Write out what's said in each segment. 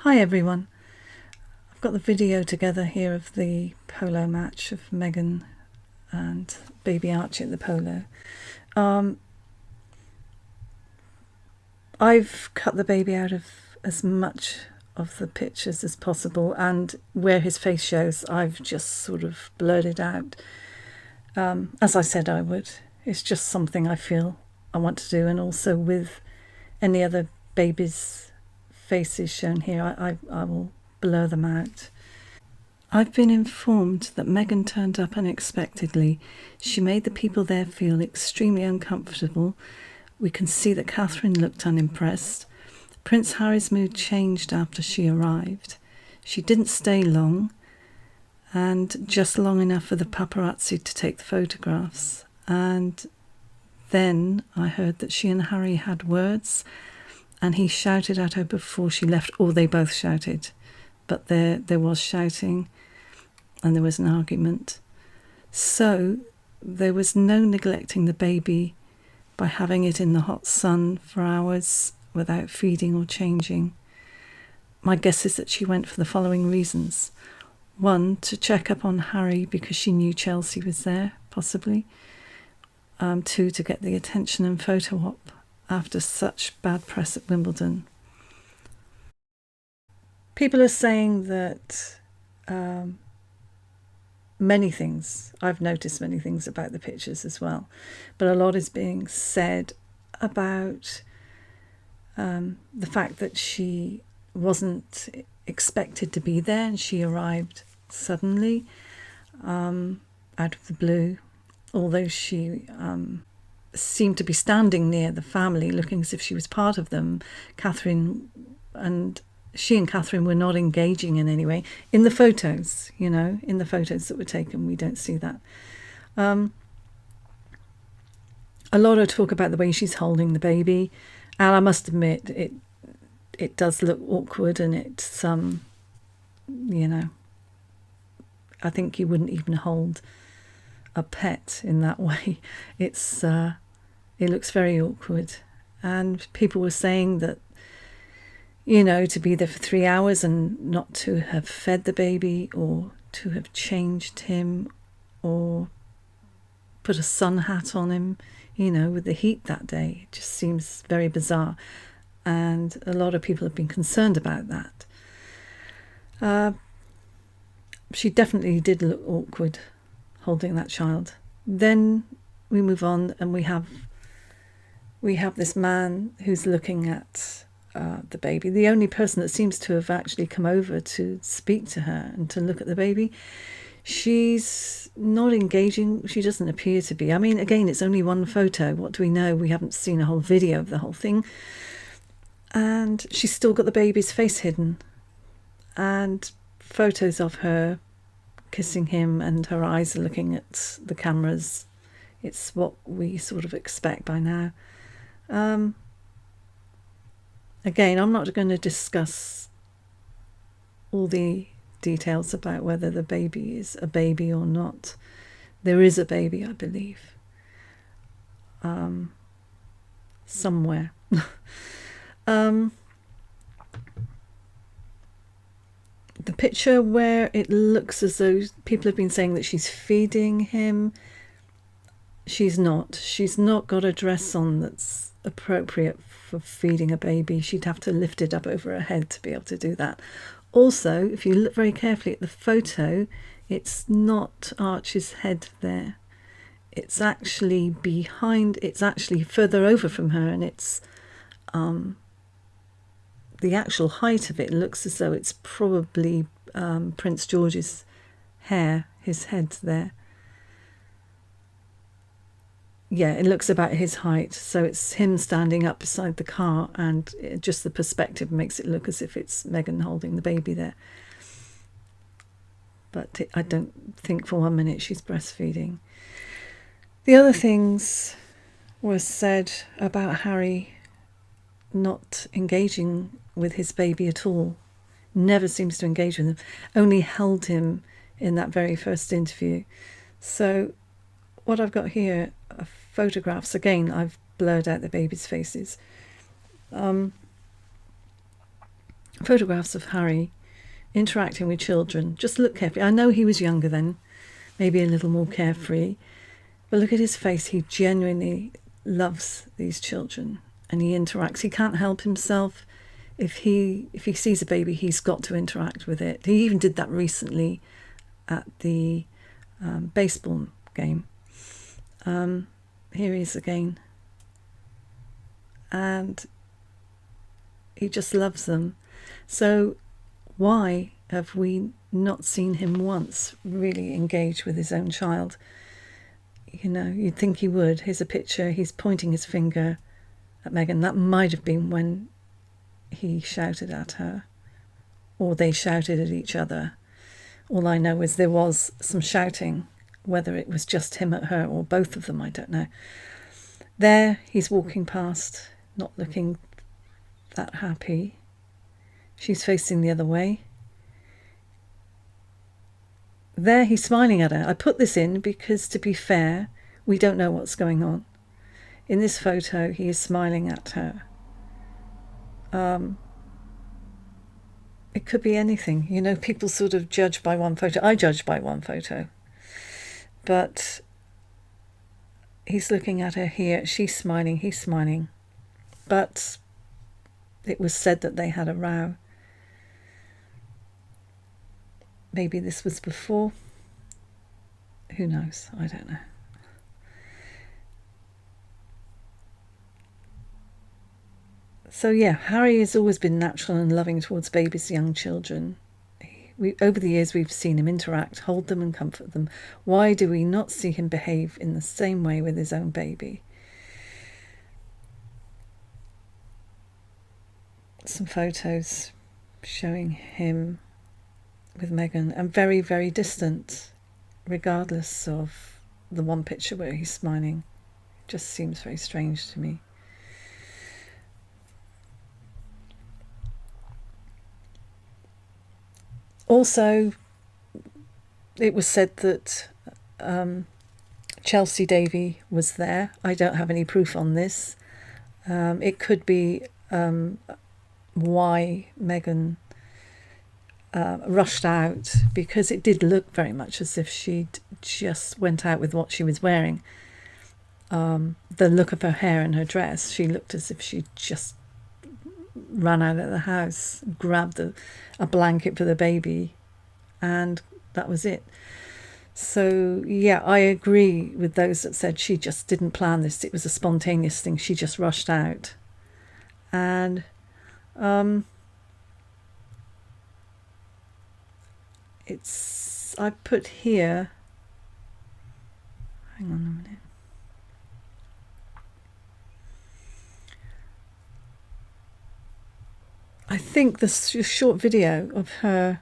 Hi everyone. I've got the video together here of the polo match of Meghan and baby Archie at the polo. I've cut the baby out of as much of the pictures as possible, and where his face shows I've just sort of blurred it out, as I said I would. It's just something I feel I want to do, and also with any other babies' faces shown here, I will blur them out. I've been informed that Meghan turned up unexpectedly. She made the people there feel extremely uncomfortable. We can see that Catherine looked unimpressed. Prince Harry's mood changed after she arrived. She didn't stay long, and just long enough for the paparazzi to take the photographs. And then I heard that she and Harry had words, and he shouted at her before she left, or they both shouted. But there was shouting, and there was an argument. So there was no neglecting the baby by having it in the hot sun for hours without feeding or changing. My guess is that she went for the following reasons. 1, to check up on Harry because she knew Chelsea was there, possibly. 2, to get the attention and photo op after such bad press at Wimbledon. People are saying that many things, I've noticed many things about the pictures as well, but a lot is being said about the fact that she wasn't expected to be there and she arrived suddenly, out of the blue, although she seemed to be standing near the family looking as if she was part of them. She and Catherine were not engaging in any way. In the photos, in the photos that were taken, we don't see that. A lot of talk about the way she's holding the baby, and I must admit it does look awkward, and it's I think you wouldn't even hold a pet in that way. It looks very awkward, and people were saying that to be there for 3 hours and not to have fed the baby or to have changed him or put a sun hat on him, with the heat that day. It just seems very bizarre. And a lot of people have been concerned about that. She definitely did look awkward holding that child. Then we move on and we have this man who's looking at the baby, the only person that seems to have actually come over to speak to her and to look at the baby. She's not engaging. She doesn't appear to be. I mean, again, it's only one photo. What do we know? We haven't seen a whole video of the whole thing. And she's still got the baby's face hidden. And photos of her kissing him and her eyes are looking at the cameras. It's what we sort of expect by now. Again, I'm not going to discuss all the details about whether the baby is a baby or not. There is a baby, I believe, somewhere. The picture where it looks as though people have been saying that she's feeding him, she's not. She's not got a dress on that's appropriate for feeding a baby. She'd have to lift it up over her head to be able to do that. Also, if you look very carefully at the photo, it's not Archie's head there. It's actually behind, it's actually further over from her, and it's the actual height of it looks as though it's probably Prince George's hair, his head there. Yeah, it looks about his height. So it's him standing up beside the car, and just the perspective makes it look as if it's Meghan holding the baby there. But I don't think for 1 minute she's breastfeeding. The other things were said about Harry not engaging with his baby at all. Never seems to engage with him. Only held him in that very first interview. So what I've got here are photographs. Again, I've blurred out the baby's faces. photographs of Harry interacting with children. Just look carefully. I know he was younger then, maybe a little more carefree, but look at his face. He genuinely loves these children and he interacts. He can't help himself. If he sees a baby, he's got to interact with it. He even did that recently at the baseball game. Here he is again. And he just loves them. So why have we not seen him once really engage with his own child? You know, you'd think he would. Here's a picture. He's pointing his finger at Meghan. That might have been when he shouted at her, or they shouted at each other. All I know is there was some shouting, whether it was just him at her or both of them, I don't know. There, he's walking past, not looking that happy. She's facing the other way. There, he's smiling at her. I put this in because, to be fair, we don't know what's going on. In this photo, he is smiling at her. It could be anything. You know, people sort of judge by one photo. I judge by one photo. But he's looking at her here. She's smiling. He's smiling. But it was said that they had a row. Maybe this was before. Who knows? I don't know. So yeah, Harry has always been natural and loving towards babies, young children. Over the years, we've seen him interact, hold them and comfort them. Why do we not see him behave in the same way with his own baby? Some photos showing him with Meghan, and very, very distant, regardless of the one picture where he's smiling. It just seems very strange to me. Also, it was said that Chelsea Davy was there. I don't have any proof on this. It could be why Meghan rushed out, because it did look very much as if she'd just went out with what she was wearing. The look of her hair and her dress, she looked as if she just ran out of the house, grabbed a blanket for the baby, and that was it. So yeah, I agree with those that said she just didn't plan this. It was a spontaneous thing. She just rushed out. And I put here, hang on a minute. I think the short video of her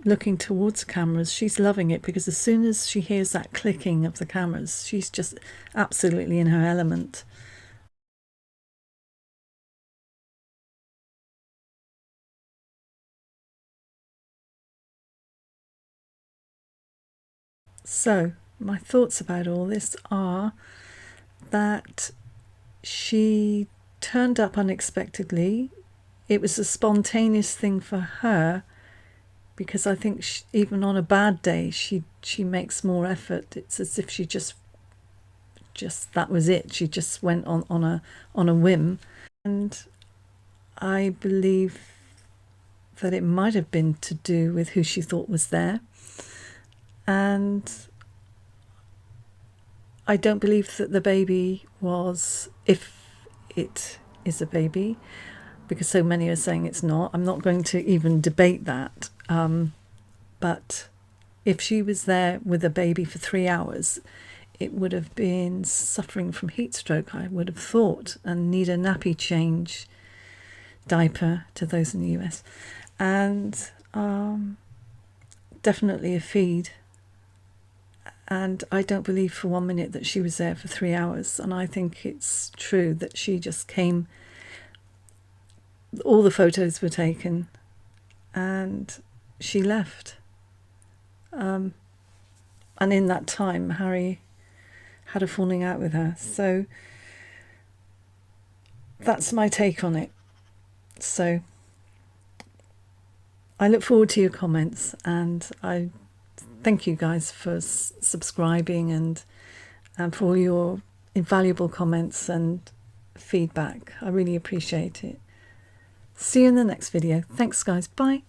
looking towards cameras, she's loving it, because as soon as she hears that clicking of the cameras, she's just absolutely in her element. So my thoughts about all this are that she turned up unexpectedly. It was a spontaneous thing for her, because I think even on a bad day, she makes more effort. It's as if she just that was it. She just went on a whim. And I believe that it might have been to do with who she thought was there. And I don't believe that the baby was, if it is a baby, because so many are saying it's not. I'm not going to even debate that. But if she was there with a baby for 3 hours, it would have been suffering from heat stroke, I would have thought, and need a nappy change, diaper to those in the US, and definitely a feed. And I don't believe for 1 minute that she was there for 3 hours. And I think it's true that she just came, all the photos were taken, and she left. And in that time, Harry had a falling out with her. So that's my take on it. So I look forward to your comments, and I thank you guys for subscribing and for all your invaluable comments and feedback. I really appreciate it. See you in the next video. Thanks guys. Bye.